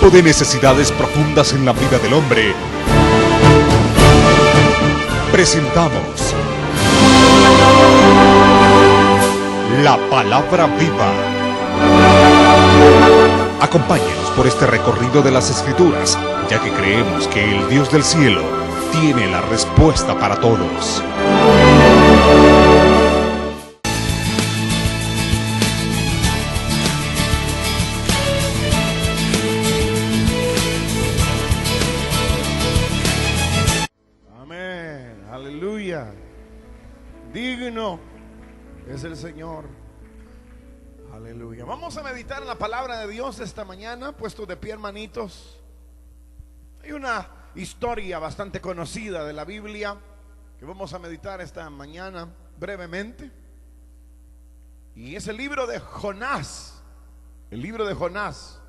tiempo de necesidades profundas en la vida del hombre, presentamos la Palabra Viva. Acompáñenos por este recorrido de las Escrituras, ya que creemos que el Dios del cielo tiene la respuesta para todos. Amén, aleluya. Digno es el Señor. Aleluya. Vamos a meditar en la palabra de Dios esta mañana, puestos de pie, hermanitos. Hay una historia bastante conocida de la Biblia que vamos a meditar esta mañana brevemente. Y es el libro de Jonás. El libro de Jonás.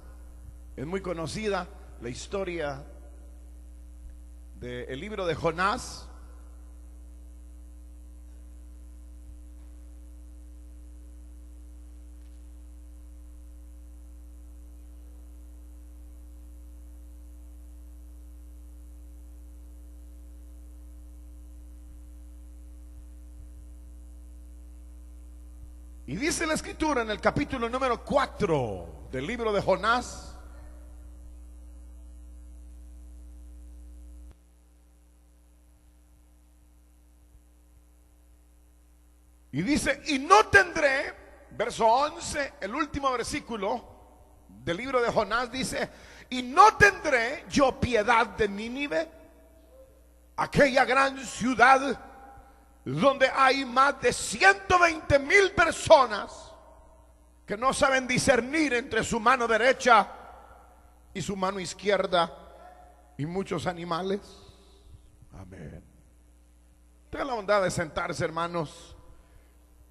Es muy conocida la historia del libro de Jonás. Y dice la escritura en el capítulo número 4 del libro de Jonás: y dice, y no tendré, verso 11, el último versículo del libro de Jonás dice, y no tendré yo piedad de Nínive, aquella gran ciudad donde hay más de 120,000 personas que no saben discernir entre su mano derecha y su mano izquierda, y muchos animales. Amén. Tengan la bondad de sentarse, hermanos,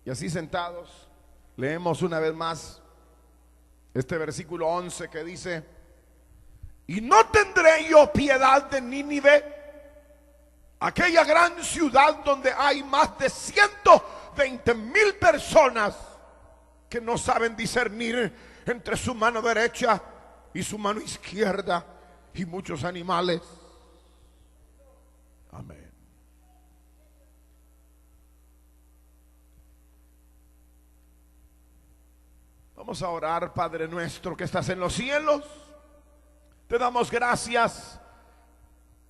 y así sentados leemos una vez más este versículo 11 que dice, y no tendré yo piedad de Nínive, aquella gran ciudad donde hay más de 120,000 personas que no saben discernir entre su mano derecha y su mano izquierda, y muchos animales. Amén. Vamos a orar. Padre nuestro que estás en los cielos, te damos gracias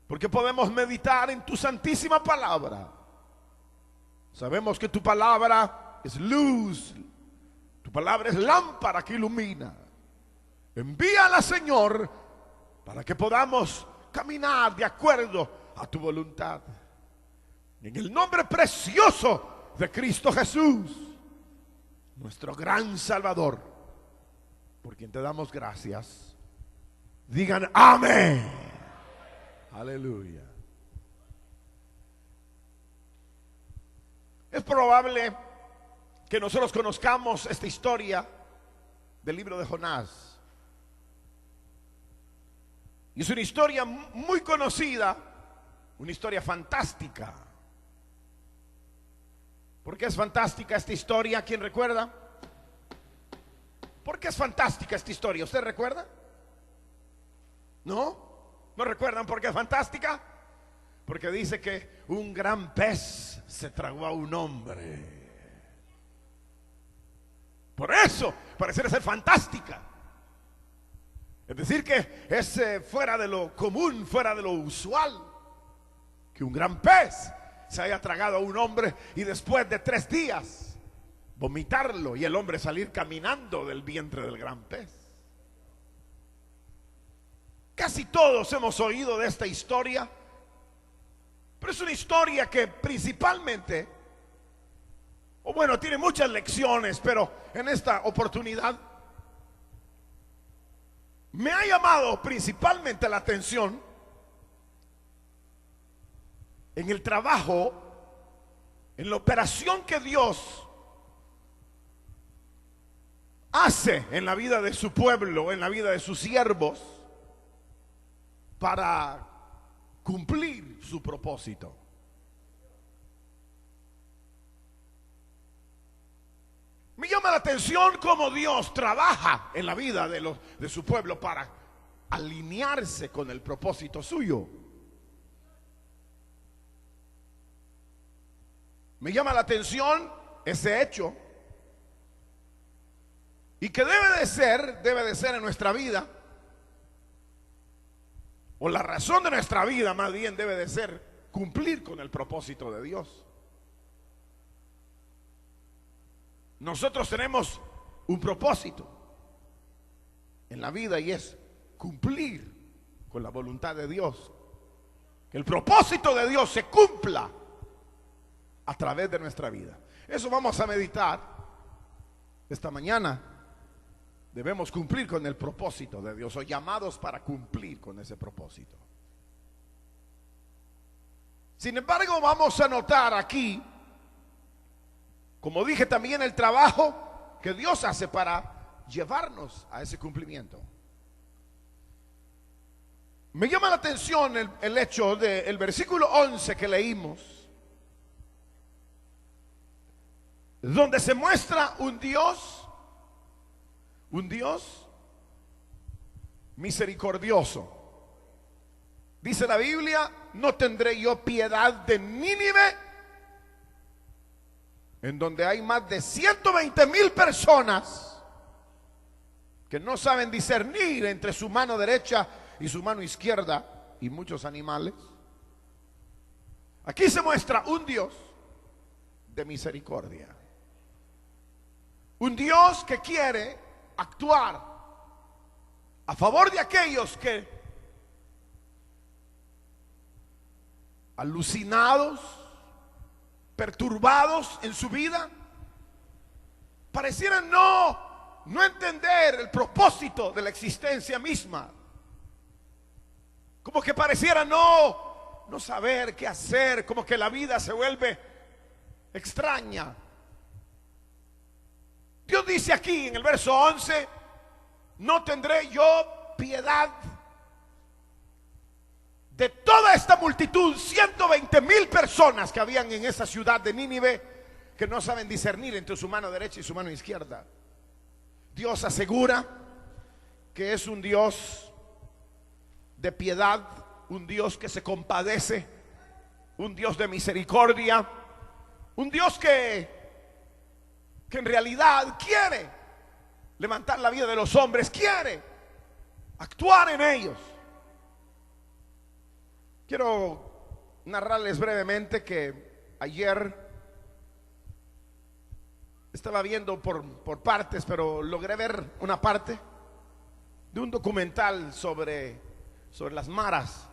porque podemos meditar en tu santísima palabra. Sabemos que tu palabra es luz, tu palabra es lámpara que ilumina. Envíala, Señor, para que podamos caminar de acuerdo a tu voluntad. En el nombre precioso de Cristo Jesús, nuestro gran Salvador, por quien te damos gracias. Digan amén. Aleluya. Es probable que nosotros conozcamos esta historia del libro de Jonás. Y es una historia muy conocida, una historia fantástica. ¿Por qué es fantástica esta historia? ¿Quién recuerda? ¿Por qué es fantástica esta historia? ¿Usted recuerda? ¿No? ¿No recuerdan por qué es fantástica? Porque dice que un gran pez se tragó a un hombre. Por eso pareciera ser fantástica. Es decir, que es fuera de lo común, fuera de lo usual, que un gran pez se haya tragado a un hombre y después de 3 días vomitarlo y el hombre salir caminando del vientre del gran pez. Casi todos hemos oído de esta historia, pero es una historia que principalmente, o bueno, tiene muchas lecciones, pero en esta oportunidad me ha llamado principalmente la atención en el trabajo, en la operación que Dios hace en la vida de su pueblo, en la vida de sus siervos, para cumplir su propósito. Me llama la atención cómo Dios trabaja en la vida de su pueblo para alinearse con el propósito suyo. Me llama la atención ese hecho, y que debe de ser en nuestra vida, o la razón de nuestra vida más bien debe de ser cumplir con el propósito de Dios. Nosotros tenemos un propósito en la vida, y es cumplir con la voluntad de Dios. Que el propósito de Dios se cumpla a través de nuestra vida. Eso vamos a meditar esta mañana. Debemos cumplir con el propósito de Dios, o llamados para cumplir con ese propósito. Sin embargo, vamos a notar aquí, como dije también, el trabajo que Dios hace para llevarnos a ese cumplimiento. Me llama la atención el hecho del versículo 11 que leímos, donde se muestra un Dios misericordioso. Dice la Biblia: no tendré yo piedad de Nínive, en donde hay más de 120,000 personas que no saben discernir entre su mano derecha y su mano izquierda, y muchos animales. Aquí se muestra un Dios de misericordia, un Dios que quiere actuar a favor de aquellos que, alucinados, perturbados en su vida, parecieran no entender el propósito de la existencia misma, como que pareciera no saber qué hacer, como que la vida se vuelve extraña. Dios dice aquí en el verso 11: no tendré yo piedad de toda esta multitud, 120,000 personas que habían en esa ciudad de Nínive, que no saben discernir entre su mano derecha y su mano izquierda. Dios asegura que es un Dios de piedad, un Dios que se compadece, un Dios de misericordia, un Dios que en realidad quiere levantar la vida de los hombres, quiere actuar en ellos. Quiero narrarles brevemente que ayer estaba viendo por partes, pero logré ver una parte de un documental sobre las maras,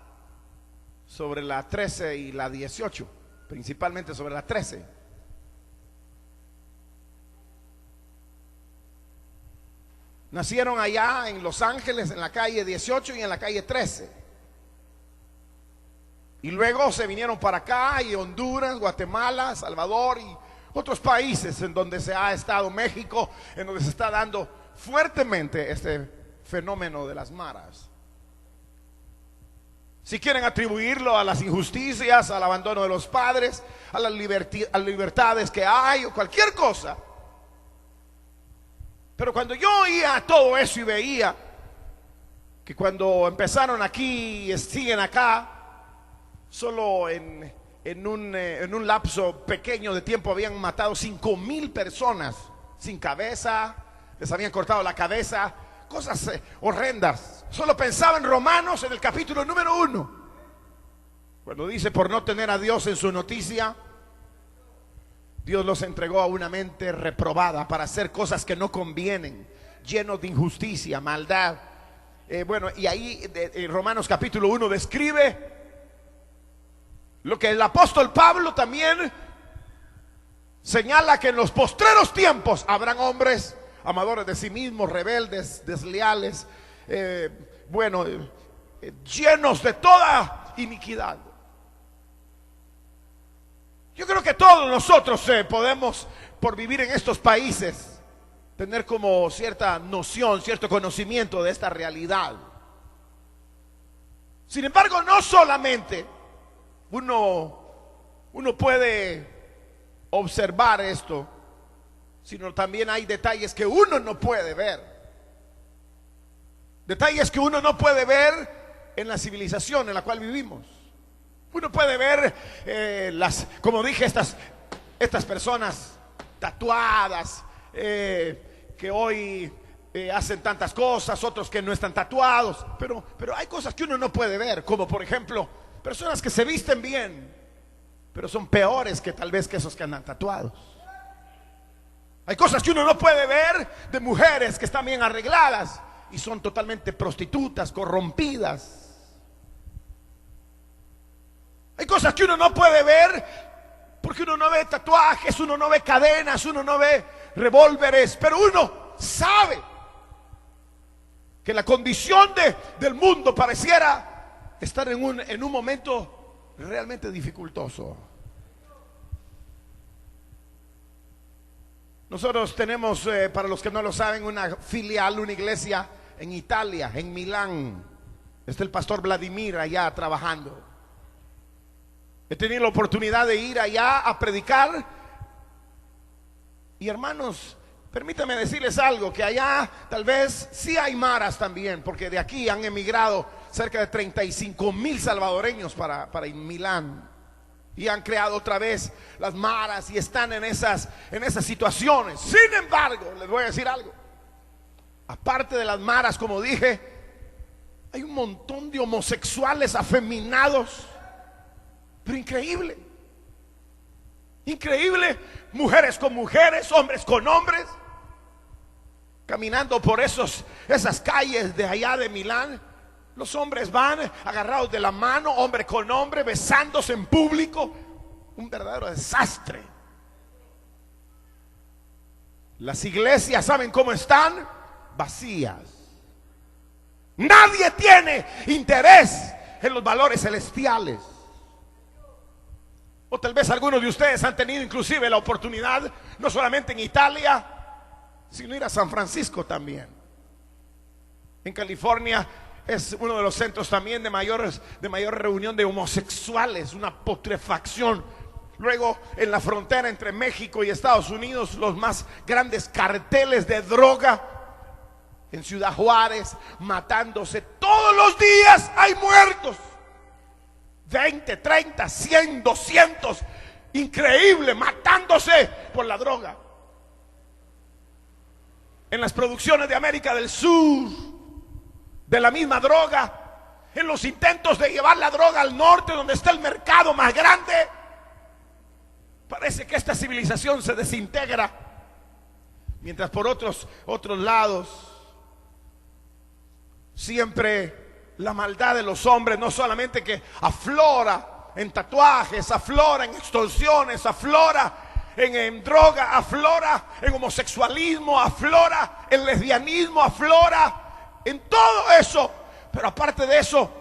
sobre la 13 y la 18, principalmente sobre la 13. Nacieron allá en Los Ángeles, en la calle 18 y en la calle 13. Y luego se vinieron para acá, y Honduras, Guatemala, Salvador y otros países en donde se ha estado, México, en donde se está dando fuertemente este fenómeno de las maras. Si quieren atribuirlo a las injusticias, al abandono de los padres, a las libertades que hay, o cualquier cosa. Pero cuando yo oía todo eso y veía que cuando empezaron aquí y siguen acá, solo en un lapso pequeño de tiempo habían matado 5,000 personas sin cabeza, les habían cortado la cabeza, cosas horrendas. Solo pensaba en Romanos, en el capítulo número 1, cuando dice: por no tener a Dios en su noticia, Dios los entregó a una mente reprobada para hacer cosas que no convienen, llenos de injusticia, maldad. Y ahí Romanos capítulo 1 describe lo que el apóstol Pablo también señala, que en los postreros tiempos habrán hombres amadores de sí mismos, rebeldes, desleales, llenos de toda iniquidad. Yo creo que todos nosotros podemos, por vivir en estos países, tener como cierta noción, cierto conocimiento de esta realidad. Sin embargo, no solamente uno puede observar esto, sino también hay detalles que uno no puede ver. Detalles que uno no puede ver en la civilización en la cual vivimos. Uno puede ver como dije, estas personas tatuadas, que hoy hacen tantas cosas, otros que no están tatuados, pero hay cosas que uno no puede ver, como por ejemplo, personas que se visten bien, pero son peores que tal vez que esos que andan tatuados. Hay cosas que uno no puede ver de mujeres que están bien arregladas y son totalmente prostitutas, corrompidas. Hay cosas que uno no puede ver porque uno no ve tatuajes, uno no ve cadenas, uno no ve revólveres, pero uno sabe que la condición del mundo pareciera estar en un momento realmente dificultoso. Nosotros tenemos, para los que no lo saben, una filial, una iglesia en Italia, en Milán. Está el pastor Vladimir allá trabajando. He tenido la oportunidad de ir allá a predicar. Y hermanos, permítanme decirles algo, que allá tal vez sí hay maras también, porque de aquí han emigrado cerca de 35,000 salvadoreños para Milán. Y han creado otra vez las maras y están en esas situaciones. Sin embargo, les voy a decir algo. Aparte de las maras, como dije, hay un montón de homosexuales afeminados. Pero increíble. Increíble. Mujeres con mujeres, hombres con hombres, caminando por esas calles de allá de Milán. Los hombres van agarrados de la mano, hombre con hombre, besándose en público. Un verdadero desastre. Las iglesias, ¿saben cómo están? Vacías. Nadie tiene interés en los valores celestiales. O tal vez algunos de ustedes han tenido inclusive la oportunidad, no solamente en Italia, sino ir a San Francisco también. En California es uno de los centros también de mayor reunión de homosexuales, una putrefacción. Luego en la frontera entre México y Estados Unidos, los más grandes carteles de droga. En Ciudad Juárez, matándose todos los días, hay muertos. 20, 30, 100, 200, increíble, matándose por la droga. En las producciones de América del Sur, de la misma droga, en los intentos de llevar la droga al norte, donde está el mercado más grande, parece que esta civilización se desintegra, mientras por otros lados siempre la maldad de los hombres no solamente que aflora en tatuajes, aflora en extorsiones, aflora en droga, aflora en homosexualismo, aflora en lesbianismo, aflora en todo eso. Pero aparte de eso,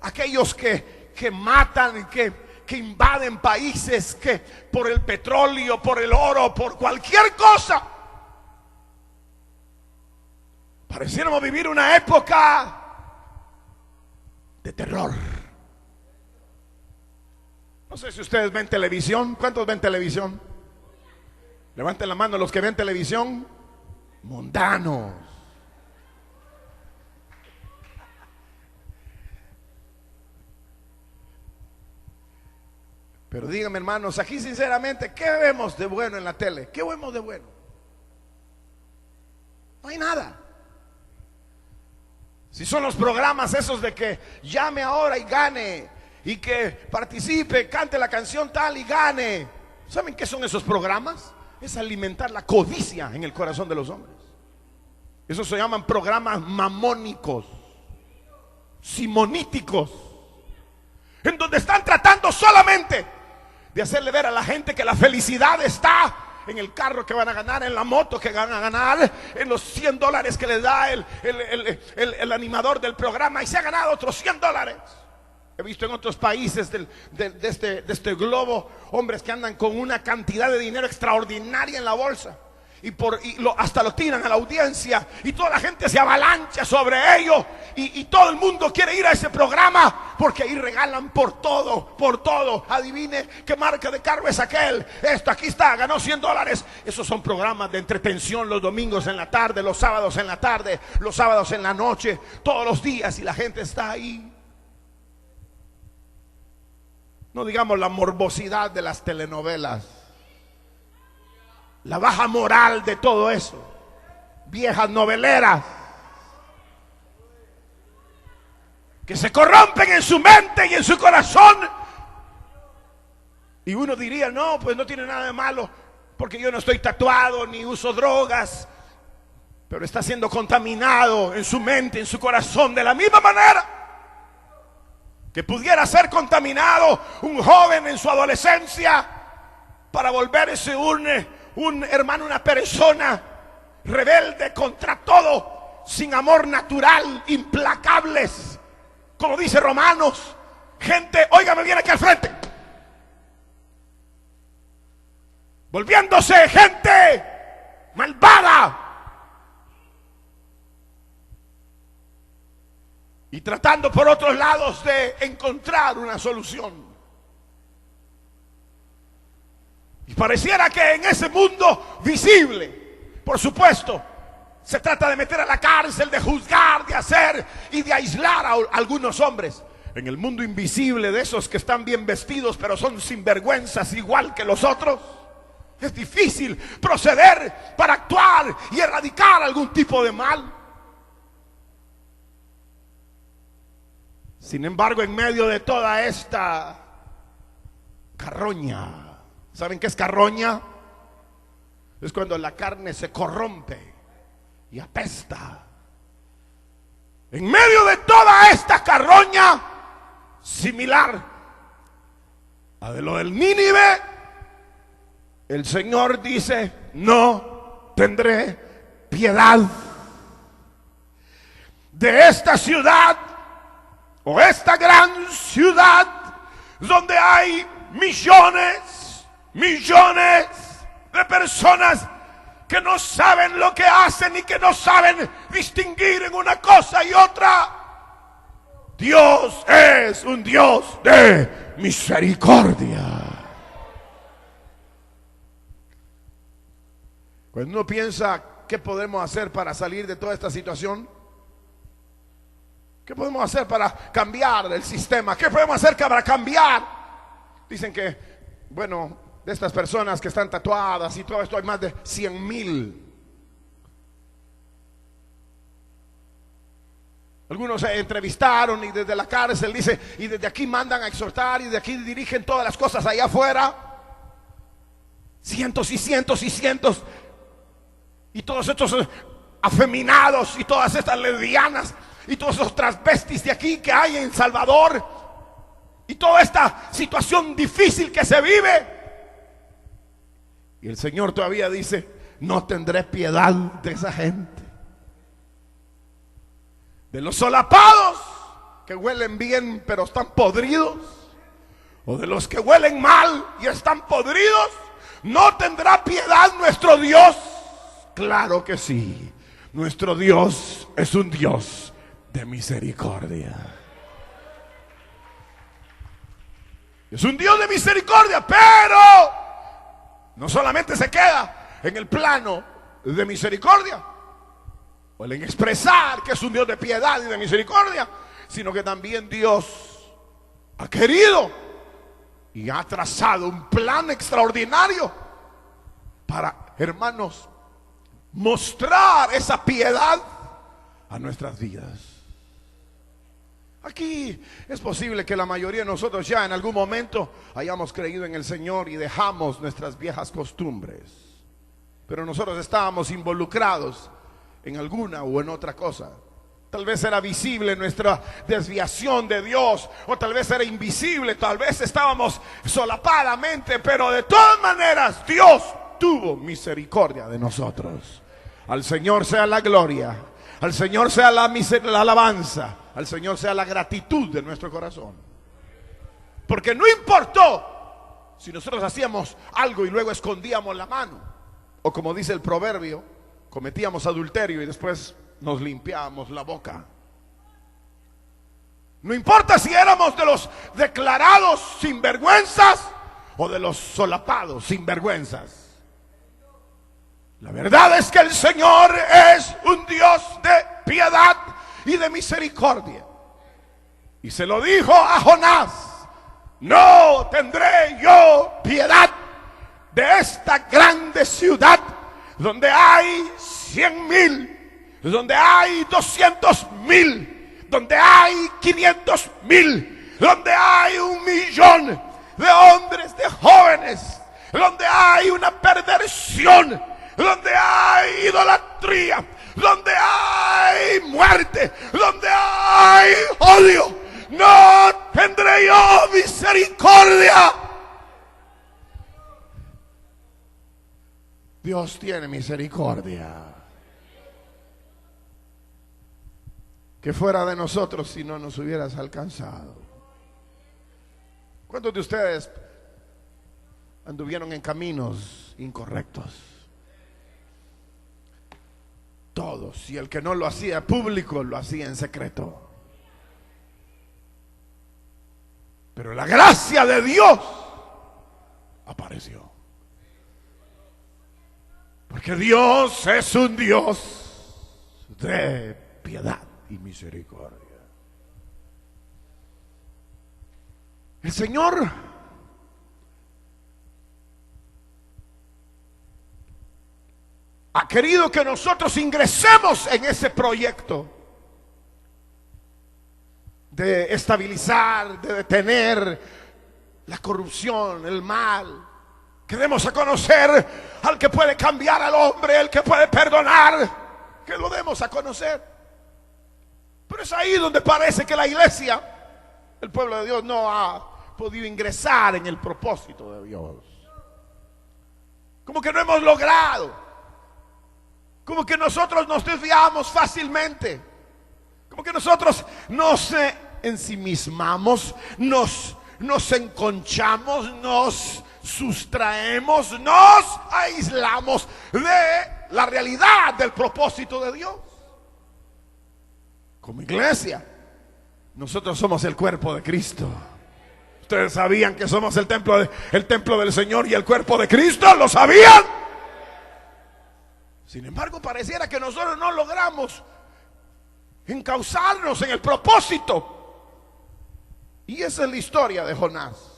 aquellos que matan, que invaden países, que por el petróleo, por el oro, por cualquier cosa, pareciéramos vivir una época de terror. No sé si ustedes ven televisión. ¿Cuántos ven televisión? Levanten la mano los que ven televisión. Mundanos. Pero díganme, hermanos, aquí sinceramente, ¿qué vemos de bueno en la tele? ¿Qué vemos de bueno? No hay nada. Si son los programas esos de que llame ahora y gane, y que participe, cante la canción tal y gane. ¿Saben qué son esos programas? Es alimentar la codicia en el corazón de los hombres. Esos se llaman programas mamónicos, simoníticos, en donde están tratando solamente de hacerle ver a la gente que la felicidad está en el carro que van a ganar, en la moto que van a ganar, en los $100 que les da el animador del programa, y se ha ganado otros $100. He visto en otros países de este globo hombres que andan con una cantidad de dinero extraordinaria en la bolsa, hasta lo tiran a la audiencia y toda la gente se avalancha sobre ellos y todo el mundo quiere ir a ese programa porque ahí regalan por todo. Adivine qué marca de carro es aquel. Esto, aquí está, ganó $100. Esos son programas de entretención los domingos en la tarde, los sábados en la tarde, los sábados en la noche, todos los días, y la gente está ahí. No digamos la morbosidad de las telenovelas, la baja moral de todo eso, viejas noveleras que se corrompen en su mente y en su corazón. Y uno diría, no, pues no tiene nada de malo, porque yo no estoy tatuado ni uso drogas, pero está siendo contaminado en su mente, en su corazón, de la misma manera que pudiera ser contaminado un joven en su adolescencia para volverse un hermano, una persona rebelde contra todo, sin amor natural, implacables, como dice Romanos. Gente, óigame bien aquí al frente, volviéndose gente malvada y tratando por otros lados de encontrar una solución. Y pareciera que en ese mundo visible, por supuesto, se trata de meter a la cárcel, de juzgar, de hacer y de aislar a algunos hombres. En el mundo invisible de esos que están bien vestidos pero son sinvergüenzas igual que los otros, es difícil proceder para actuar y erradicar algún tipo de mal. Sin embargo, en medio de toda esta carroña, ¿saben qué es carroña? Es cuando la carne se corrompe y apesta. En medio de toda esta carroña, similar a de lo del Nínive, el Señor dice, no tendré piedad de esta ciudad, o esta gran ciudad donde hay millones de personas que no saben lo que hacen y que no saben distinguir en una cosa y otra. Dios es un Dios de misericordia. Cuando uno piensa qué podemos hacer para salir de toda esta situación, ¿qué podemos hacer para cambiar el sistema? ¿Qué podemos hacer para cambiar? Dicen que, bueno, de estas personas que están tatuadas y todo esto, hay más de 100,000. Algunos se entrevistaron y desde la cárcel dice, y desde aquí mandan a exhortar y de aquí dirigen todas las cosas allá afuera. Cientos y cientos y cientos. Y todos estos afeminados y todas estas lesbianas y todos esos transvestis de aquí que hay en Salvador y toda esta situación difícil que se vive. Y el Señor todavía dice, no tendré piedad de esa gente, de los solapados que huelen bien pero están podridos, o de los que huelen mal y están podridos. ¿No tendrá piedad nuestro Dios? Claro que sí. Nuestro Dios es un Dios de misericordia. Es un Dios de misericordia, pero no solamente se queda en el plano de misericordia o en expresar que es un Dios de piedad y de misericordia, sino que también Dios ha querido y ha trazado un plan extraordinario para, hermanos, mostrar esa piedad a nuestras vidas. Aquí es posible que la mayoría de nosotros ya en algún momento hayamos creído en el Señor y dejamos nuestras viejas costumbres, pero nosotros estábamos involucrados en alguna o en otra cosa. Tal vez era visible nuestra desviación de Dios, o tal vez era invisible, tal vez estábamos solapadamente, pero de todas maneras Dios tuvo misericordia de nosotros. Al Señor sea la gloria, al Señor sea la alabanza, al Señor sea la gratitud de nuestro corazón. Porque no importó si nosotros hacíamos algo y luego escondíamos la mano. O como dice el proverbio, cometíamos adulterio y después nos limpiábamos la boca. No importa si éramos de los declarados sinvergüenzas o de los solapados sinvergüenzas. La verdad es que el Señor es un Dios de piedad y de misericordia. Y se lo dijo a Jonás: no tendré yo piedad de esta grande ciudad donde hay 100,000, donde hay 200,000, donde hay 500,000, donde hay 1,000,000 de hombres, de jóvenes, donde hay una perversión, donde hay idolatría, donde hay muerte, donde hay odio. No tendré yo misericordia. Dios tiene misericordia. Que fuera de nosotros si no nos hubieras alcanzado. ¿Cuántos de ustedes anduvieron en caminos incorrectos? Todos. Y el que no lo hacía público, lo hacía en secreto. Pero la gracia de Dios apareció. Porque Dios es un Dios de piedad y misericordia. El Señor ha querido que nosotros ingresemos en ese proyecto de estabilizar, de detener la corrupción, el mal. Queremos a conocer al que puede cambiar al hombre, el que puede perdonar, que lo demos a conocer. Pero es ahí donde parece que la iglesia, el pueblo de Dios, no ha podido ingresar en el propósito de Dios. Como que no hemos logrado. Como que nosotros nos desviamos fácilmente. Como que nosotros nos ensimismamos, nos enconchamos, nos sustraemos, nos aislamos de la realidad del propósito de Dios. Como iglesia, nosotros somos el cuerpo de Cristo. ¿Ustedes sabían que somos el templo del Señor y el cuerpo de Cristo? ¿Lo sabían? Sin embargo, pareciera que nosotros no logramos encauzarnos en el propósito. Y esa es la historia de Jonás.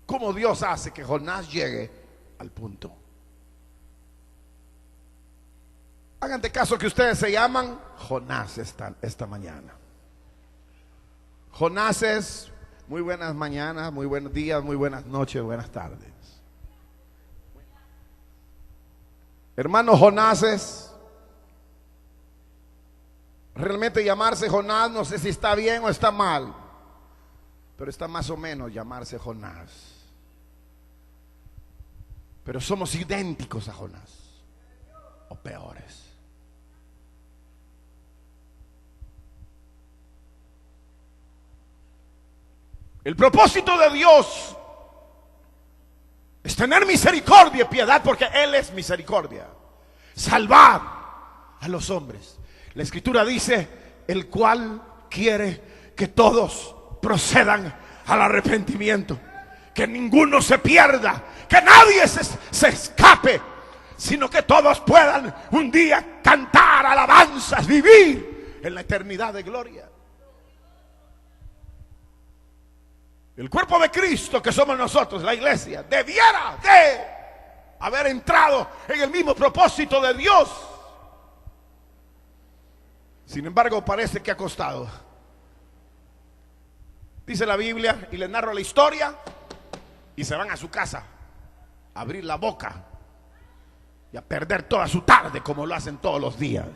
Cómo Dios hace que Jonás llegue al punto. Hagan de caso que ustedes se llaman Jonás esta mañana. Jonás es muy buenas mañanas, muy buenos días, muy buenas noches, buenas tardes. Hermano, Jonás es realmente llamarse Jonás, no sé si está bien o está mal, pero está más o menos llamarse Jonás. Pero somos idénticos a Jonás, o peores. El propósito de Dios es tener misericordia y piedad, porque Él es misericordia. Salvar a los hombres. La Escritura dice: el cual quiere que todos procedan al arrepentimiento, que ninguno se pierda, que nadie se escape, sino que todos puedan un día cantar alabanzas, vivir en la eternidad de gloria. El cuerpo de Cristo que somos nosotros, la iglesia, debiera de haber entrado en el mismo propósito de Dios. Sin embargo, parece que ha costado. Dice la Biblia, y les narro la historia, y se van a su casa a abrir la boca y a perder toda su tarde como lo hacen todos los días.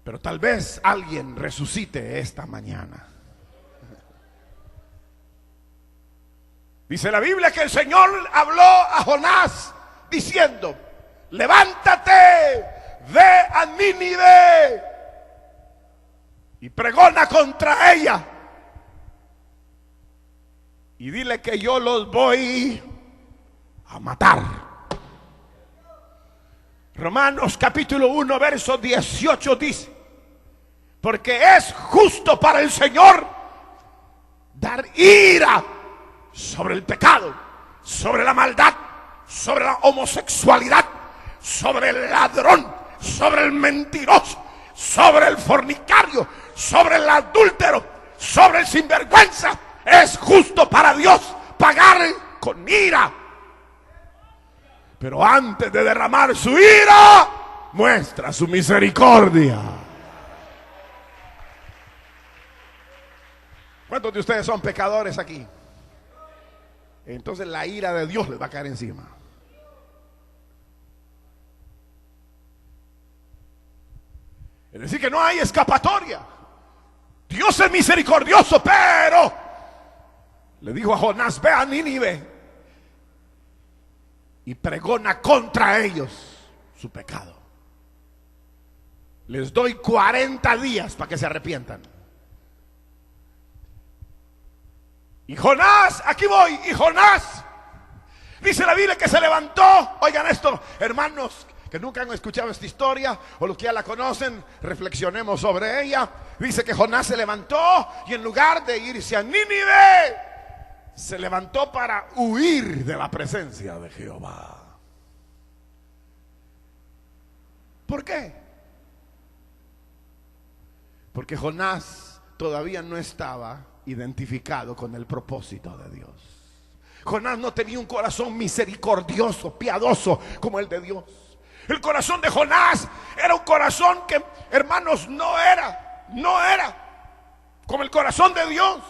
Pero tal vez alguien resucite esta mañana. Dice la Biblia que el Señor habló a Jonás diciendo: levántate, ve a Nínive y pregona contra ella y dile que yo los voy a matar. Romanos capítulo 1 verso 18 dice: porque es justo para el Señor dar ira sobre el pecado, sobre la maldad, sobre la homosexualidad, sobre el ladrón, sobre el mentiroso, sobre el fornicario, sobre el adúltero, sobre el sinvergüenza. Es justo para Dios pagar con ira. Pero antes de derramar su ira, muestra su misericordia. ¿Cuántos de ustedes son pecadores aquí? Entonces la ira de Dios les va a caer encima. Es decir, que no hay escapatoria. Dios es misericordioso, pero le dijo a Jonás: ve a Nínive y pregona contra ellos su pecado. Les doy 40 días para que se arrepientan. Y Jonás, aquí voy, y Jonás, dice la Biblia que se levantó. Oigan esto, hermanos que nunca han escuchado esta historia, o los que ya la conocen, reflexionemos sobre ella. Dice que Jonás se levantó y en lugar de irse a Nínive, se levantó para huir de la presencia de Jehová. ¿Por qué? Porque Jonás todavía no estaba identificado con el propósito de Dios. Jonás no tenía un corazón misericordioso, piadoso como el de Dios. El corazón de Jonás era un corazón que, hermanos, no era como el corazón de Dios.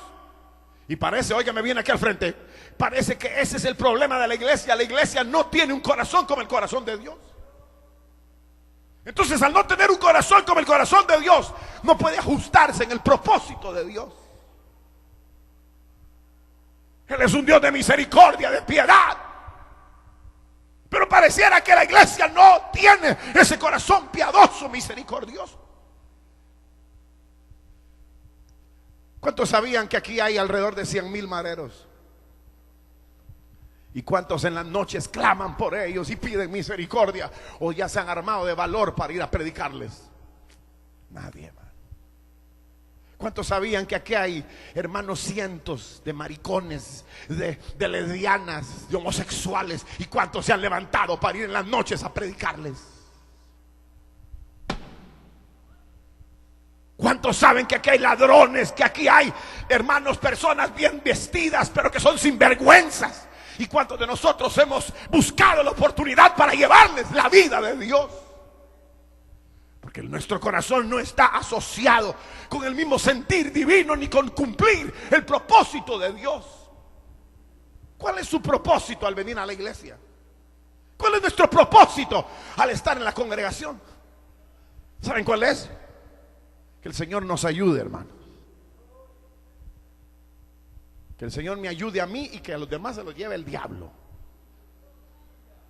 Y parece, oiga, me viene aquí al frente, parece que ese es el problema de la iglesia. La iglesia no tiene un corazón como el corazón de Dios. Entonces, al no tener un corazón como el corazón de Dios, no puede ajustarse en el propósito de Dios. Él es un Dios de misericordia, de piedad. Pero pareciera que la iglesia no tiene ese corazón piadoso, misericordioso. ¿Cuántos sabían que aquí hay alrededor de 100,000 maderos? ¿Y cuántos en las noches claman por ellos y piden misericordia? ¿O ya se han armado de valor para ir a predicarles? Nadie más. ¿Cuántos sabían que aquí hay, hermanos, cientos de maricones, de lesbianas, de homosexuales? ¿Y cuántos se han levantado para ir en las noches a predicarles? ¿Cuántos saben que aquí hay ladrones, que aquí hay, hermanos, personas bien vestidas, pero que son sinvergüenzas? ¿Y cuántos de nosotros hemos buscado la oportunidad para llevarles la vida de Dios? Porque nuestro corazón no está asociado con el mismo sentir divino ni con cumplir el propósito de Dios. ¿Cuál es su propósito al venir a la iglesia? ¿Cuál es nuestro propósito al estar en la congregación? ¿Saben cuál es? Que el Señor nos ayude, hermanos. Que el Señor me ayude a mí y que a los demás se los lleve el diablo.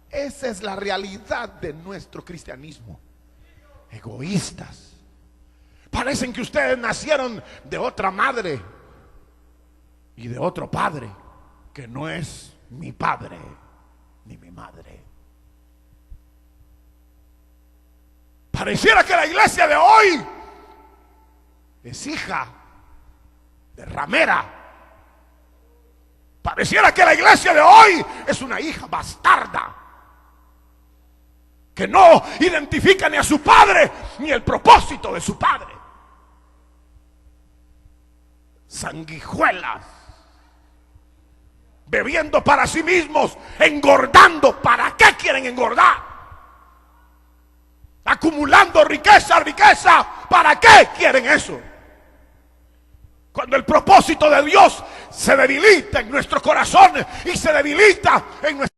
Esa es la realidad de nuestro cristianismo. Egoístas. Parecen que ustedes nacieron de otra madre y de otro padre que no es mi padre ni mi madre. Pareciera que la iglesia de hoy es hija de ramera. Pareciera que la iglesia de hoy es una hija bastarda, que no identifica ni a su padre ni el propósito de su padre. Sanguijuelas, bebiendo para sí mismos, engordando. ¿Para qué quieren engordar? Acumulando riqueza, ¿para qué quieren eso? Cuando el propósito de Dios se debilita en nuestro corazón y se debilita en nuestro...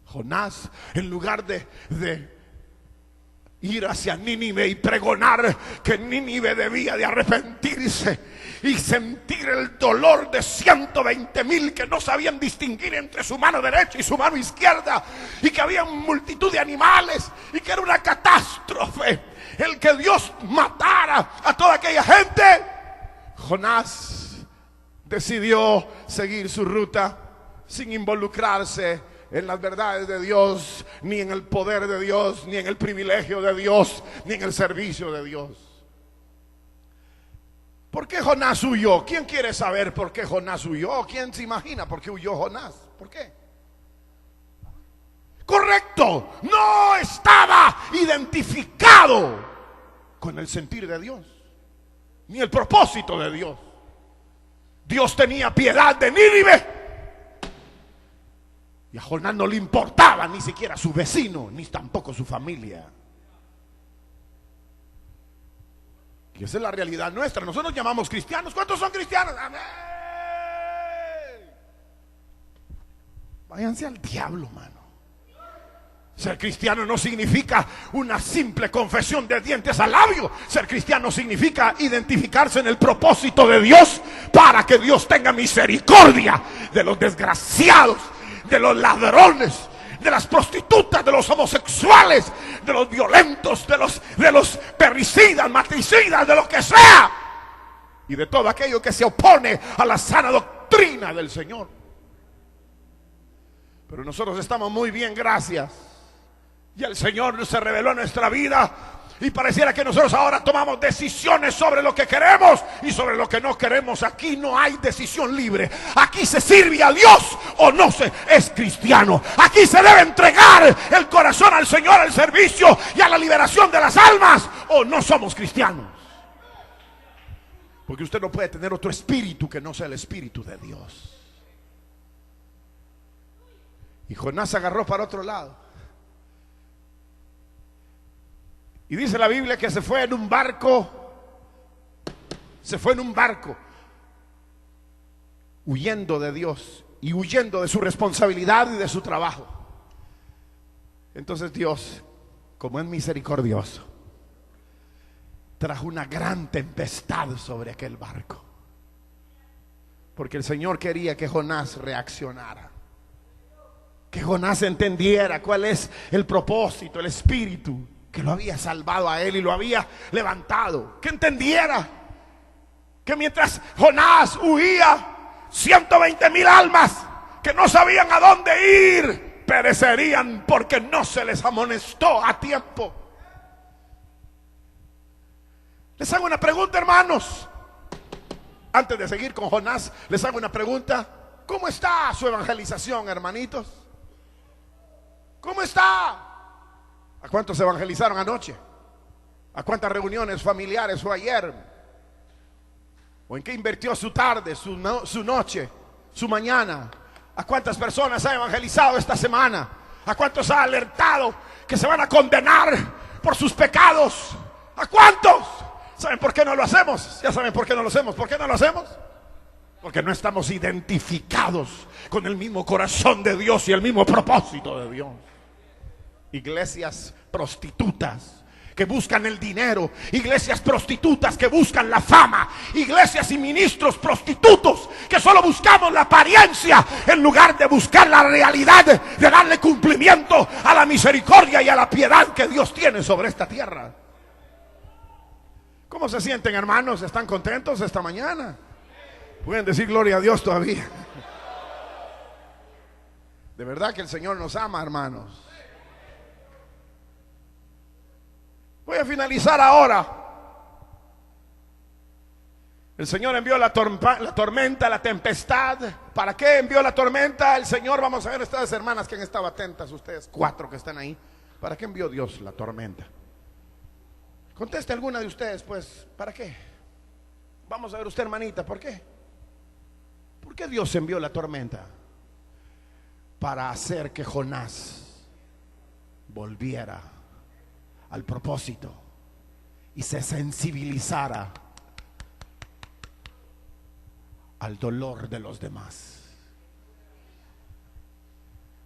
Jonás, en lugar de ir hacia Nínive y pregonar que Nínive debía de arrepentirse y sentir el dolor de 120,000 que no sabían distinguir entre su mano derecha y su mano izquierda, y que había multitud de animales y que era una catástrofe el que Dios matara a toda aquella gente, Jonás decidió seguir su ruta sin involucrarse en las verdades de Dios, ni en el poder de Dios, ni en el privilegio de Dios, ni en el servicio de Dios. ¿Por qué Jonás huyó? ¿Quién quiere saber por qué Jonás huyó? ¿Quién se imagina por qué huyó Jonás? ¿Por qué? Correcto, no estaba identificado con el sentir de Dios, ni el propósito de Dios. Dios tenía piedad de Nínive, y a Jonás no le importaba ni siquiera su vecino, ni tampoco su familia. Y esa es la realidad nuestra. Nosotros nos llamamos cristianos. ¿Cuántos son cristianos? Amén. Váyanse al diablo, mano. Ser cristiano no significa una simple confesión de dientes al labio. Ser cristiano significa identificarse en el propósito de Dios, para que Dios tenga misericordia de los desgraciados, de los ladrones, de las prostitutas, de los homosexuales, de los violentos, de los perricidas, matricidas, de lo que sea, y de todo aquello que se opone a la sana doctrina del Señor. Pero nosotros estamos muy bien, gracias. Y el Señor se reveló en nuestra vida, y pareciera que nosotros ahora tomamos decisiones sobre lo que queremos y sobre lo que no queremos. Aquí no hay decisión libre. Aquí se sirve a Dios o no se es cristiano. Aquí se debe entregar el corazón al Señor, al servicio y a la liberación de las almas, o no somos cristianos. Porque usted no puede tener otro espíritu que no sea el espíritu de Dios. Y Jonás agarró para otro lado. Y dice la Biblia que se fue en un barco. Se fue en un barco, huyendo de Dios y huyendo de su responsabilidad y de su trabajo. Entonces Dios, como es misericordioso, trajo una gran tempestad sobre aquel barco, porque el Señor quería que Jonás reaccionara, que Jonás entendiera cuál es el propósito, el espíritu que lo había salvado a él y lo había levantado. Que entendiera que mientras Jonás huía, 120,000 almas que no sabían a dónde ir perecerían porque no se les amonestó a tiempo. Les hago una pregunta, hermanos. Antes de seguir con Jonás, les hago una pregunta. ¿Cómo está su evangelización, hermanitos? ¿Cómo está? ¿A cuántos se evangelizaron anoche? ¿A cuántas reuniones familiares fue ayer? ¿O en qué invirtió su tarde, su noche, su mañana? ¿A cuántas personas ha evangelizado esta semana? ¿A cuántos ha alertado que se van a condenar por sus pecados? ¿A cuántos? ¿Saben por qué no lo hacemos? Ya saben por qué no lo hacemos. ¿Por qué no lo hacemos? Porque no estamos identificados con el mismo corazón de Dios y el mismo propósito de Dios. Iglesias prostitutas que buscan el dinero, iglesias prostitutas que buscan la fama, iglesias y ministros prostitutos que solo buscamos la apariencia en lugar de buscar la realidad, de darle cumplimiento a la misericordia y a la piedad que Dios tiene sobre esta tierra. ¿Cómo se sienten, hermanos? ¿Están contentos esta mañana? Pueden decir gloria a Dios todavía. De verdad que el Señor nos ama, hermanos. Voy a finalizar ahora. El Señor envió la tormenta, la tempestad. ¿Para qué envió la tormenta? El Señor, vamos a ver estas hermanas que han estado atentas, ustedes 4 que están ahí. ¿Para qué envió Dios la tormenta? Conteste alguna de ustedes, pues, ¿para qué? Vamos a ver usted, hermanita, ¿por qué? ¿Por qué Dios envió la tormenta? Para hacer que Jonás volviera al propósito y se sensibilizara al dolor de los demás.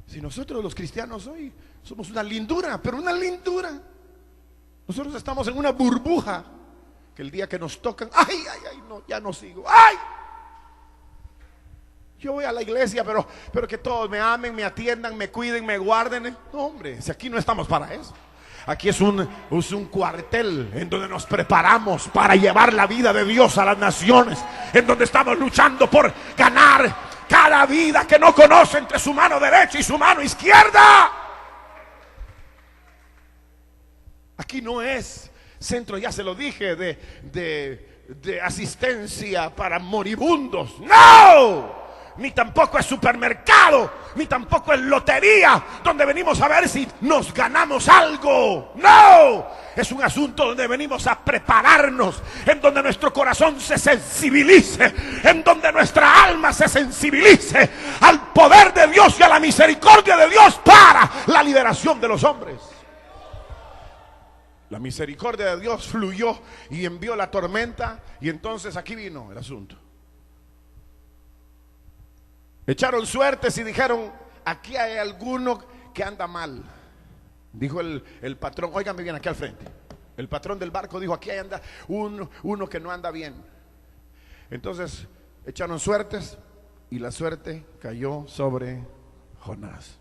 Si nosotros los cristianos hoy somos una lindura, pero una lindura, nosotros estamos en una burbuja que el día que nos tocan, ay, no, ya no sigo, ay, yo voy a la iglesia, pero que todos me amen, me atiendan, me cuiden, me guarden. No, hombre, si aquí no estamos para eso. Aquí es un cuartel en donde nos preparamos para llevar la vida de Dios a las naciones, en donde estamos luchando por ganar cada vida que no conoce entre su mano derecha y su mano izquierda. Aquí no es centro, ya se lo dije, de asistencia para moribundos. ¡No! Ni tampoco es supermercado, ni tampoco es lotería donde venimos a ver si nos ganamos algo. ¡No! Es un asunto donde venimos a prepararnos, en donde nuestro corazón se sensibilice, en donde nuestra alma se sensibilice al poder de Dios y a la misericordia de Dios para la liberación de los hombres. La misericordia de Dios fluyó y envió la tormenta, y entonces aquí vino el asunto. Echaron suertes y dijeron: aquí hay alguno que anda mal. Dijo el patrón: óigame bien, aquí al frente. El patrón del barco dijo: aquí anda uno que no anda bien. Entonces echaron suertes y la suerte cayó sobre Jonás.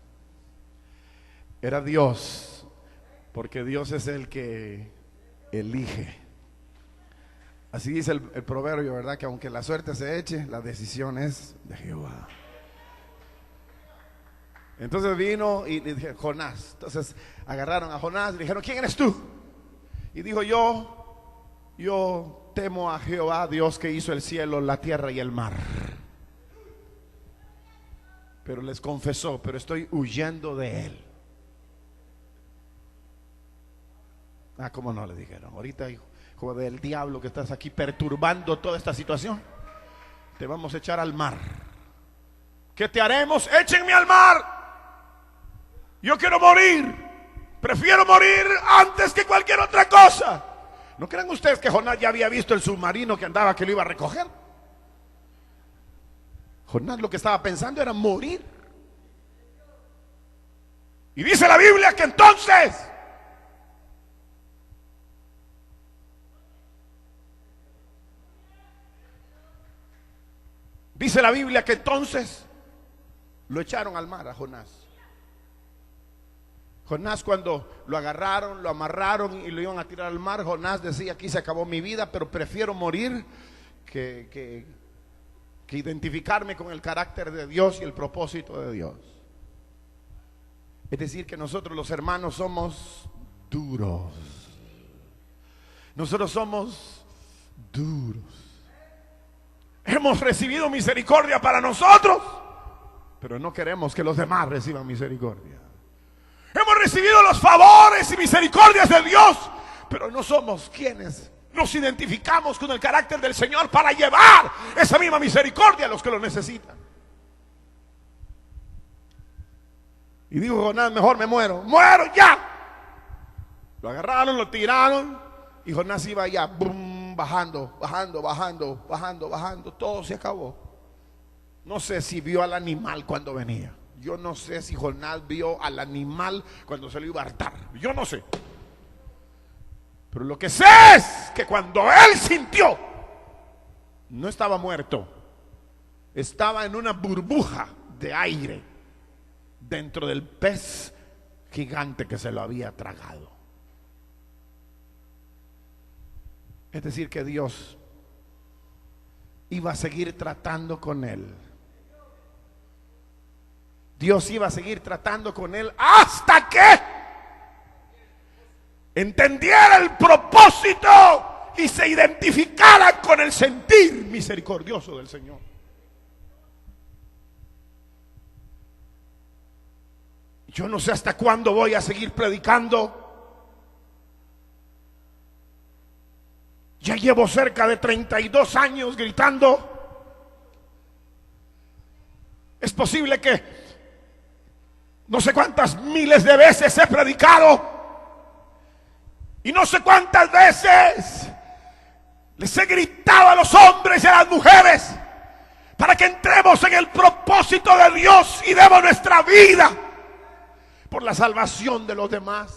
Era Dios, porque Dios es el que elige. Así dice el proverbio, ¿verdad? Que aunque la suerte se eche, la decisión es de Jehová. Entonces vino y le dije: Jonás. Entonces agarraron a Jonás y le dijeron: ¿quién eres tú? Y dijo: yo temo a Jehová, Dios que hizo el cielo, la tierra y el mar. Pero les confesó: pero estoy huyendo de él. Ah, ¿cómo no? Le dijeron: ahorita, hijo del diablo, que estás aquí perturbando toda esta situación, te vamos a echar al mar. ¿Qué te haremos? Échenme al mar. Yo quiero morir. Prefiero morir antes que cualquier otra cosa. ¿No creen ustedes que Jonás ya había visto el submarino que andaba, que lo iba a recoger? Jonás lo que estaba pensando era morir. Y dice la Biblia que entonces lo echaron al mar a Jonás. Jonás, cuando lo agarraron, lo amarraron y lo iban a tirar al mar, Jonás decía: aquí se acabó mi vida, pero prefiero morir que identificarme con el carácter de Dios y el propósito de Dios. Es decir, que nosotros los hermanos somos duros. Nosotros somos duros. Hemos recibido misericordia para nosotros, pero no queremos que los demás reciban misericordia. Hemos recibido los favores y misericordias de Dios, pero no somos quienes nos identificamos con el carácter del Señor para llevar esa misma misericordia a los que lo necesitan. Y dijo Jonás: mejor me muero ya. Lo agarraron, lo tiraron, y Jonás iba ya, boom, bajando, todo se acabó. No sé si vio al animal cuando venía. Yo no sé si Jonás vio al animal cuando se lo iba a hartar. Yo no sé. Pero lo que sé es que cuando él sintió, no estaba muerto, estaba en una burbuja de aire dentro del pez gigante que se lo había tragado. Es decir, que Dios iba a seguir tratando con él. Dios iba a seguir tratando con él hasta que entendiera el propósito y se identificara con el sentir misericordioso del Señor. Yo no sé hasta cuándo voy a seguir predicando. Ya llevo cerca de 32 años gritando. Es posible que no sé cuántas miles de veces he predicado, y no sé cuántas veces les he gritado a los hombres y a las mujeres para que entremos en el propósito de Dios y demos nuestra vida por la salvación de los demás.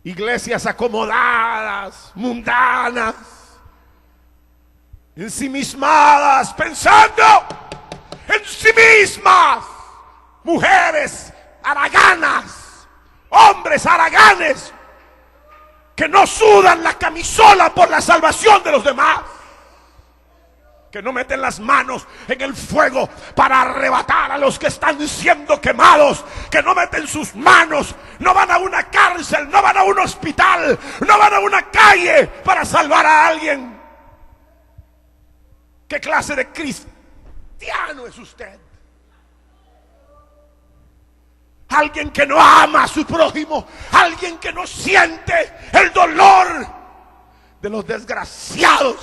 Iglesias acomodadas, mundanas, ensimismadas, pensando en sí mismas. mujeres haraganas, hombres haraganes, que no sudan la camisola por la salvación de los demás, que no meten las manos en el fuego para arrebatar a los que están siendo quemados, que no meten sus manos, no van a una cárcel, no van a un hospital, no van a una calle para salvar a alguien. ¿Qué clase de cristiano es usted? Alguien que no ama a su prójimo, alguien que no siente el dolor de los desgraciados.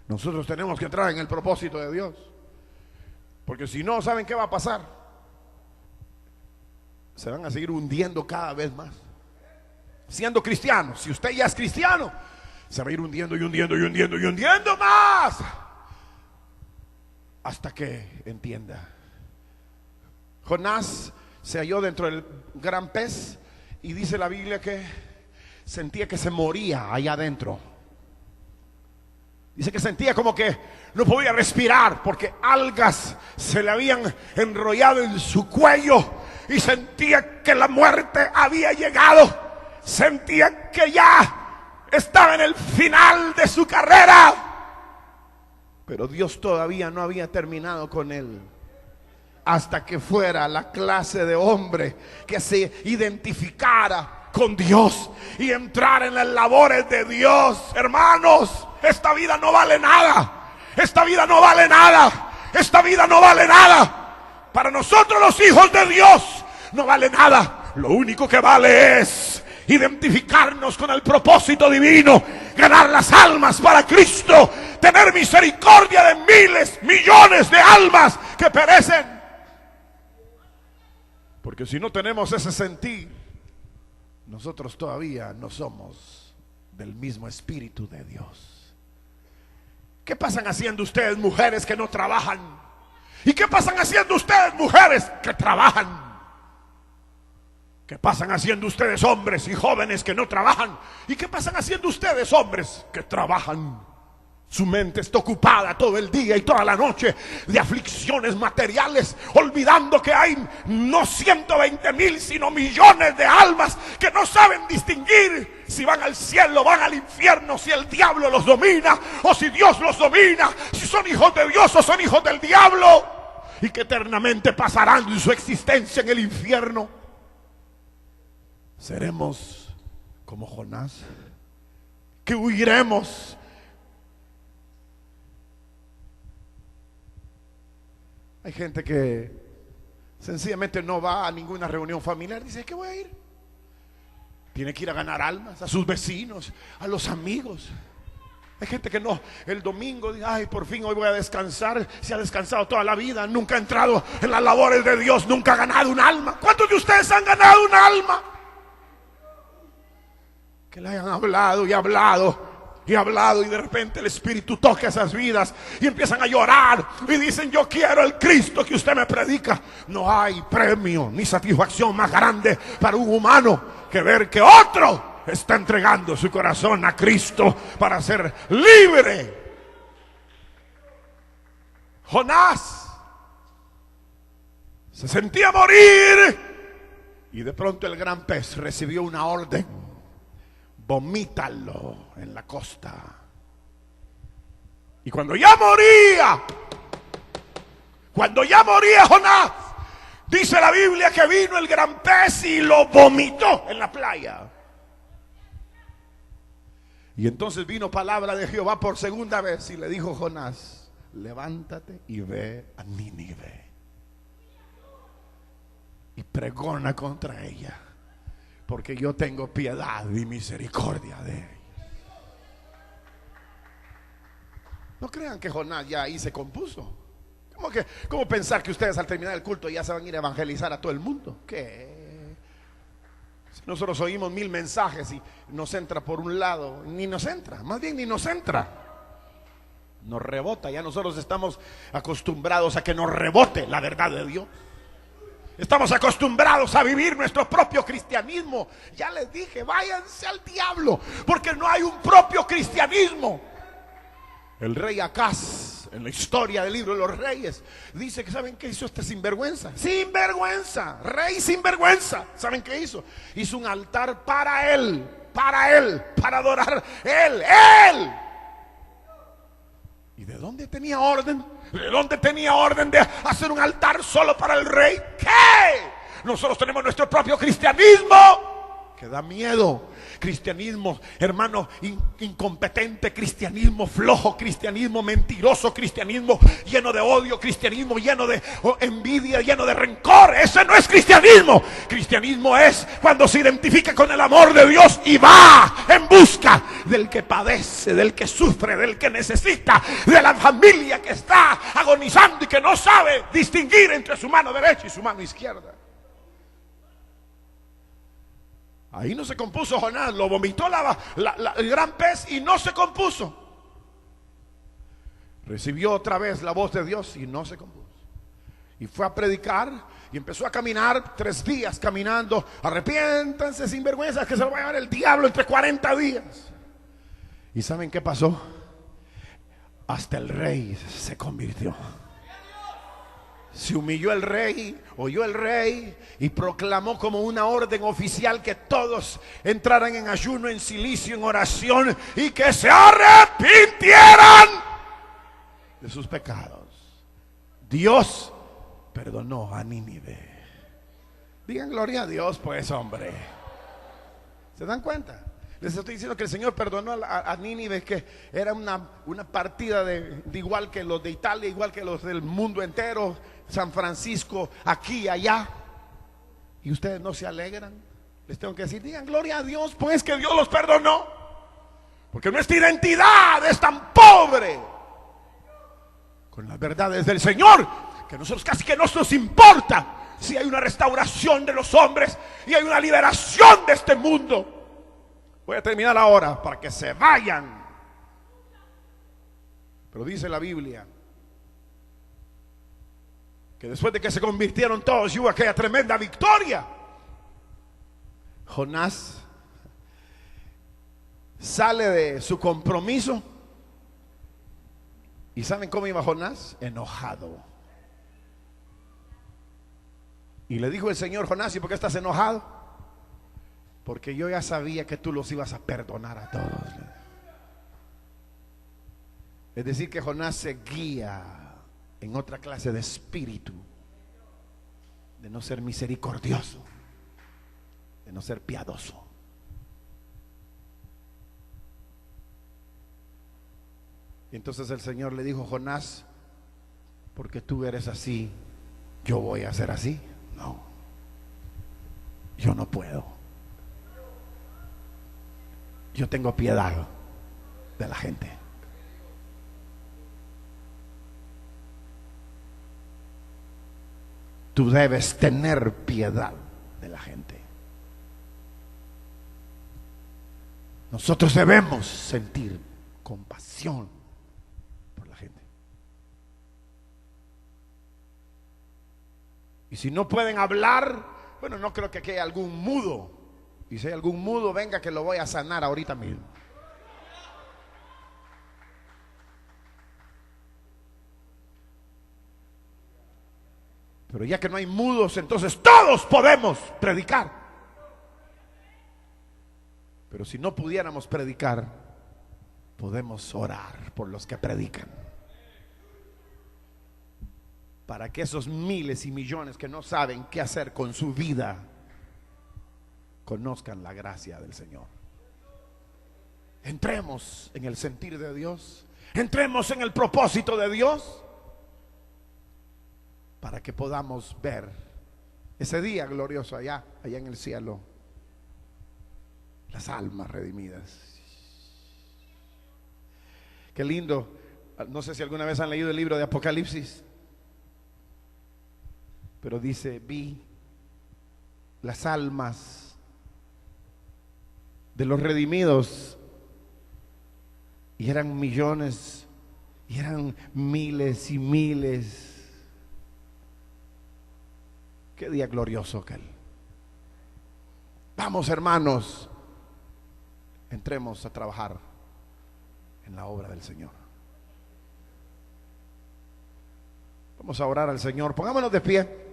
Nosotros tenemos que entrar en el propósito de Dios, porque si no, ¿saben qué va a pasar? Se van a seguir hundiendo cada vez más. Siendo cristianos, si usted ya es cristiano, se va a ir hundiendo y hundiendo y hundiendo y hundiendo más, hasta que entienda. Jonás se halló dentro del gran pez y dice la Biblia que sentía que se moría allá adentro. Dice que sentía como que no podía respirar porque algas se le habían enrollado en su cuello y sentía que la muerte había llegado. Sentía que ya estaba en el final de su carrera. Pero Dios todavía no había terminado con él, hasta que fuera la clase de hombre que se identificara con Dios y entrar en las labores de Dios. Hermanos, esta vida no vale nada. Esta vida no vale nada. Esta vida no vale nada. Para nosotros los hijos de Dios no vale nada. Lo único que vale es identificarnos con el propósito divino, ganar las almas para Cristo, tener misericordia de miles, millones de almas que perecen. Porque si no tenemos ese sentir, nosotros todavía no somos del mismo espíritu de Dios. ¿Qué pasan haciendo ustedes, mujeres que no trabajan? ¿Y qué pasan haciendo ustedes, mujeres que trabajan? ¿Qué pasan haciendo ustedes, hombres y jóvenes que no trabajan? ¿Y qué pasan haciendo ustedes, hombres que trabajan? Su mente está ocupada todo el día y toda la noche de aflicciones materiales, olvidando que hay no 120,000 sino millones de almas que no saben distinguir si van al cielo, van al infierno, si el diablo los domina o si Dios los domina, si son hijos de Dios o son hijos del diablo, y que eternamente pasarán en su existencia en el infierno. Seremos como Jonás, que huiremos. Hay gente que sencillamente no va a ninguna reunión familiar. Dice, ¿qué voy a ir? Tiene que ir a ganar almas, a sus vecinos, a los amigos. Hay gente que no, el domingo dice, ay, por fin hoy voy a descansar. Se ha descansado toda la vida, nunca ha entrado en las labores de Dios, nunca ha ganado un alma. ¿Cuántos de ustedes han ganado un alma? Que le hayan hablado y hablado y hablado, y de repente el Espíritu toca esas vidas y empiezan a llorar y dicen, yo quiero el Cristo que usted me predica. No hay premio ni satisfacción más grande para un humano que ver que otro está entregando su corazón a Cristo para ser libre. Jonás se sentía morir y de pronto el gran pez recibió una orden: vomítalo en la costa. Y cuando ya moría Jonás, dice la Biblia que vino el gran pez y lo vomitó en la playa. Y entonces vino palabra de Jehová por segunda vez y le dijo a Jonás, levántate y ve a Nínive y pregona contra ella, porque yo tengo piedad y misericordia de ellos. No crean que Jonás ya ahí se compuso. ¿Cómo pensar que ustedes al terminar el culto ya se van a ir a evangelizar a todo el mundo? ¿Qué? Si nosotros oímos 1000 mensajes y nos entra por un lado, ni nos entra, más bien ni nos entra, nos rebota. Ya nosotros estamos acostumbrados a que nos rebote la verdad de Dios. Estamos acostumbrados a vivir nuestro propio cristianismo. Ya les dije, váyanse al diablo, porque no hay un propio cristianismo. El rey Acaz, en la historia del libro de los reyes, dice que ¿saben qué hizo este sinvergüenza? Sinvergüenza, rey sinvergüenza. ¿Saben qué hizo? Hizo un altar para él, para adorar él. ¿Y de dónde tenía orden? ¿De dónde tenía orden de hacer un altar solo para el rey? ¿Qué? Nosotros tenemos nuestro propio cristianismo que da miedo. Cristianismo, hermano, incompetente, cristianismo flojo, cristianismo mentiroso, cristianismo lleno de odio, cristianismo lleno de envidia, lleno de rencor. Ese no es cristianismo. Cristianismo es cuando se identifica con el amor de Dios y va en busca del que padece, del que sufre, del que necesita, de la familia que está agonizando y que no sabe distinguir entre su mano derecha y su mano izquierda. Ahí no se compuso Jonás, lo vomitó el gran pez y no se compuso. Recibió otra vez la voz de Dios y no se compuso. Y fue a predicar y empezó a caminar 3 días caminando. Arrepiéntanse sinvergüenzas que se lo va a llevar el diablo entre 40 días. ¿Y saben qué pasó? Hasta el rey se convirtió. Se humilló el rey, oyó el rey y proclamó como una orden oficial que todos entraran en ayuno, en silicio, en oración y que se arrepintieran de sus pecados. Dios perdonó a Nínive. Digan gloria a Dios, pues, hombre. ¿Se dan cuenta? Les estoy diciendo que el Señor perdonó a Nínive, que era una partida de igual que los de Italia, igual que los del mundo entero, San Francisco, aquí, allá. Y ustedes no se alegran. Les tengo que decir, digan gloria a Dios, pues, que Dios los perdonó. Porque nuestra identidad es tan pobre con las verdades del Señor, que a nosotros casi que no nos importa si hay una restauración de los hombres y hay una liberación de este mundo. Voy a terminar ahora para que se vayan. Pero dice la Biblia que después de que se convirtieron todos y hubo aquella tremenda victoria, Jonás sale de su compromiso. ¿Y saben cómo iba Jonás? Enojado. Y le dijo el Señor: Jonás, ¿y por qué estás enojado? Porque yo ya sabía que tú los ibas a perdonar a todos. Es decir, que Jonás se guía en otra clase de espíritu, de no ser misericordioso, de no ser piadoso. Y entonces el Señor le dijo: Jonás, porque tú eres así, yo voy a ser así. No, yo no puedo. Yo tengo piedad de la gente. Tú debes tener piedad de la gente. Nosotros debemos sentir compasión por la gente. Y si no pueden hablar, bueno, no creo que aquí haya algún mudo. Y si hay algún mudo, venga que lo voy a sanar ahorita mismo. Pero ya que no hay mudos, entonces todos podemos predicar. Pero si no pudiéramos predicar, podemos orar por los que predican, para que esos miles y millones que no saben qué hacer con su vida conozcan la gracia del Señor. Entremos en el sentir de Dios, entremos en el propósito de Dios, para que podamos ver ese día glorioso allá en el cielo, las almas redimidas. Qué lindo. No sé si alguna vez han leído el libro de Apocalipsis, pero dice: vi las almas de los redimidos, y eran millones, y eran miles y miles. Qué día glorioso aquel. Vamos, hermanos, entremos a trabajar en la obra del Señor. Vamos a orar al Señor. Pongámonos de pie.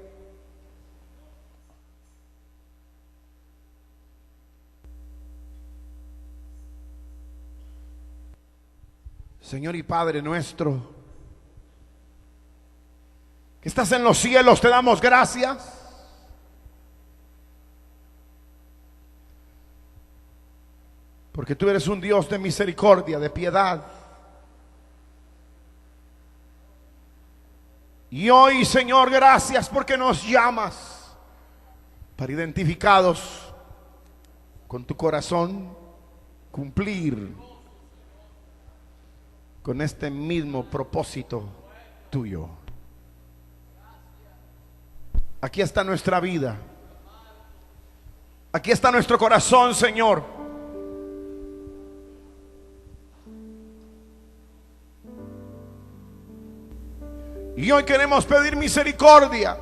Señor y Padre nuestro, que estás en los cielos, te damos gracias. Porque tú eres un Dios de misericordia, de piedad. Y hoy, Señor, gracias porque nos llamas para, identificados con tu corazón, cumplir con este mismo propósito tuyo. Aquí está nuestra vida. Aquí está nuestro corazón, Señor. Y hoy queremos pedir misericordia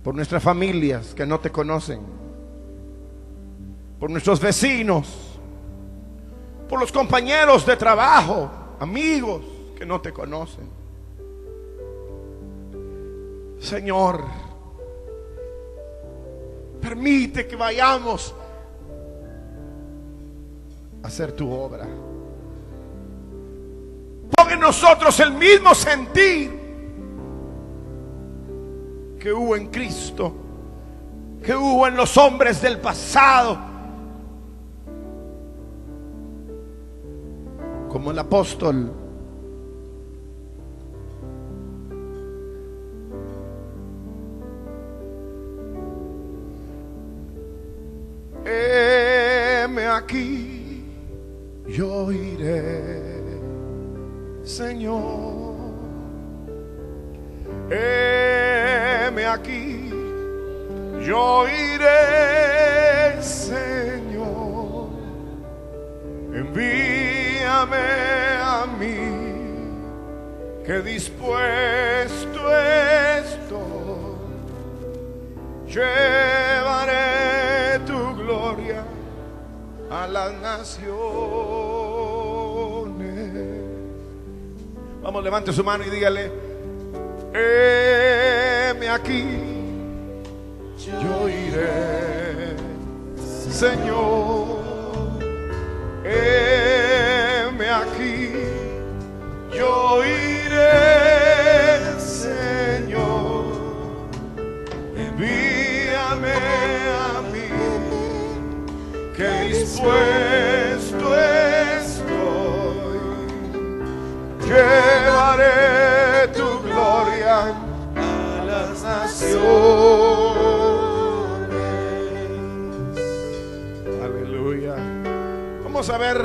por nuestras familias que no te conocen, por nuestros vecinos, por los compañeros de trabajo, amigos que no te conocen. Señor, permite que vayamos a hacer tu obra. Pon en nosotros el mismo sentir que hubo en Cristo, que hubo en los hombres del pasado, como el apóstol heme aquí, yo iré, Señor, heme aquí, yo iré, Señor, envíame a mí, que dispuesto estoy, llevaré tu gloria a las naciones. Vamos, levante su mano y dígale: heme aquí, yo iré, Señor, heme aquí, yo iré, Señor, envíame a mí, que dispuesto estoy, llevaré tu gloria a las naciones. Aleluya. Vamos a ver,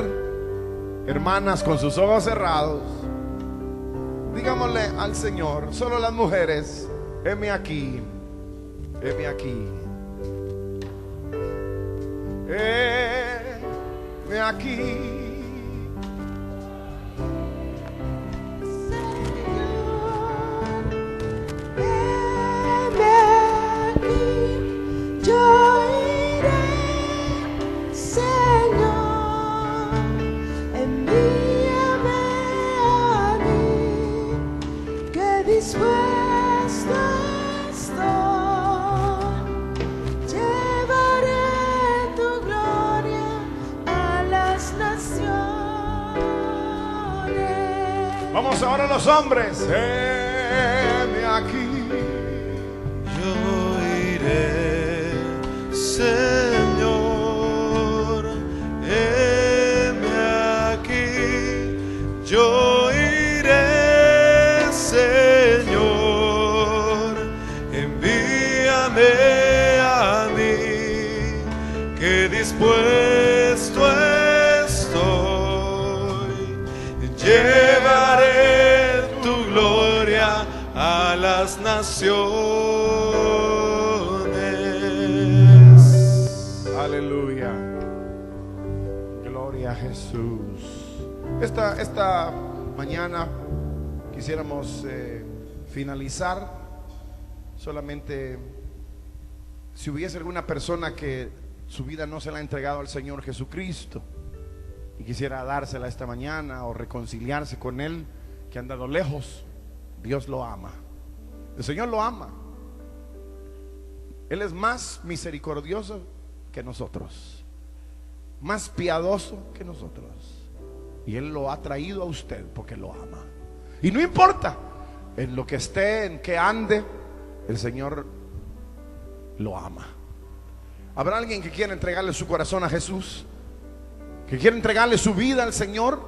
hermanas, con sus ojos cerrados, digámosle al Señor, solo las mujeres: heme aquí, heme aquí, heme aquí. Dispuesto estoy, llevaré tu gloria a las naciones. Vamos ahora los hombres: heme aquí, yo iré, Señor, heme aquí, yo iré, Señor, envíame a mí, que dispuesto estoy, llevaré tu gloria a las naciones. aleluya, gloria a Jesús. Esta mañana quisiéramos finalizar. Solamente si hubiese alguna persona que su vida no se la ha entregado al Señor Jesucristo, y quisiera dársela esta mañana o reconciliarse con él que ha andado lejos, Dios lo ama. El Señor lo ama. Él es más misericordioso que nosotros, más piadoso que nosotros, y Él lo ha traído a usted porque lo ama. Y no importa en lo que esté, en que ande, el Señor lo ama. ¿Habrá alguien que quiera entregarle su corazón a Jesús? ¿Que quiera entregarle su vida al Señor?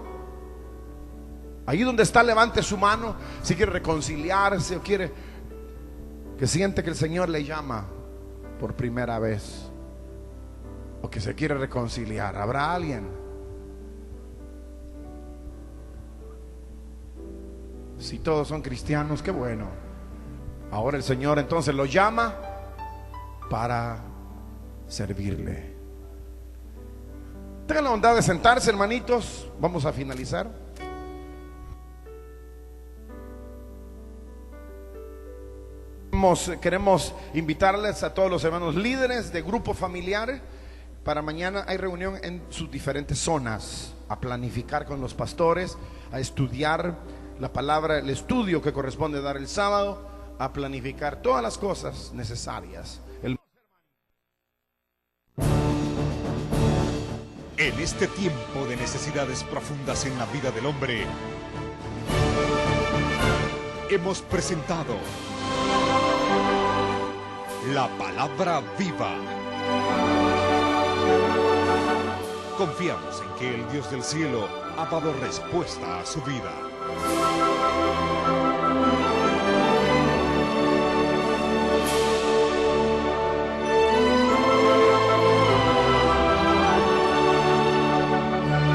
Ahí donde está, levante su mano. Si quiere reconciliarse o quiere, que siente que el Señor le llama por primera vez, o que se quiere reconciliar. ¿Habrá alguien? Si todos son cristianos, qué bueno. Ahora el Señor entonces lo llama para servirle. Tengan la bondad de sentarse, hermanitos. Vamos a finalizar. Queremos invitarles a todos los hermanos líderes de grupo familiar. Para mañana hay reunión en sus diferentes zonas, a planificar con los pastores, a estudiar la palabra, el estudio que corresponde dar el sábado, a planificar todas las cosas necesarias. En este tiempo de necesidades profundas en la vida del hombre, hemos presentado la palabra viva. Confiamos en que el Dios del cielo ha dado respuesta a su vida.